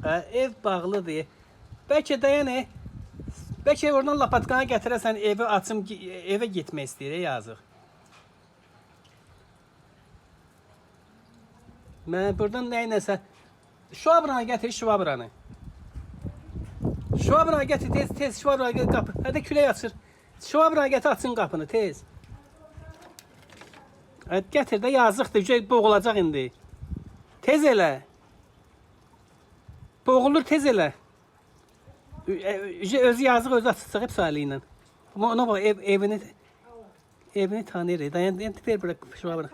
Ev bağlıdır. Bəlkə də yəni bəlkə oradan lapatkanı gətirəsən, evi açım, evə getmək istəyir, yazıq. Mən buradan nəyinəsə şvabranı gətir, şvabranı. Şvabranı gətir, tez şvabranı gətir, qapı. Hədə külək açır. Şvabranı gətir, açın qapını, tez. Gətir də, yazıqdır, boğulacaq indi. Tez elə. Boğulur, tez elə. Özü yazıq, özü açacaq hep salıyla. Ama ona bak, evini tanıyır. Dayan, ver bırak şvabranı.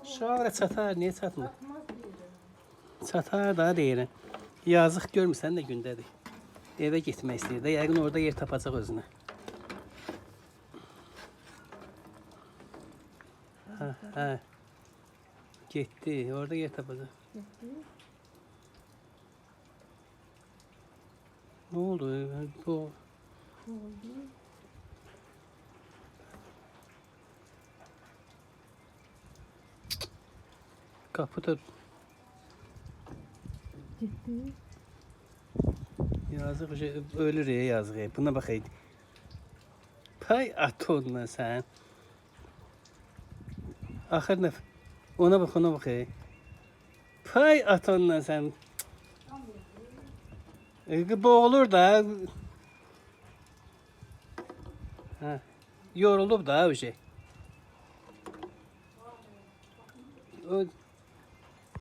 Şvabra çatar, niye çatmır? Çatar da deyirəm. Yazıq görmürsən də gündədir. Evə getmək istəyir də, yəqin orada yer tapacaq özünə. Hə. Getdi, orada yer tapacaq. Ne oldu? Bu. Kapı da Gitti. yazıq ölür ya, yazıq. Buna baxaydı. Pay atonla sən. Axır nə? Ona bax, ona bax. Pay atonla sən. Boğulur da. Ha. Yorulub da o şey. O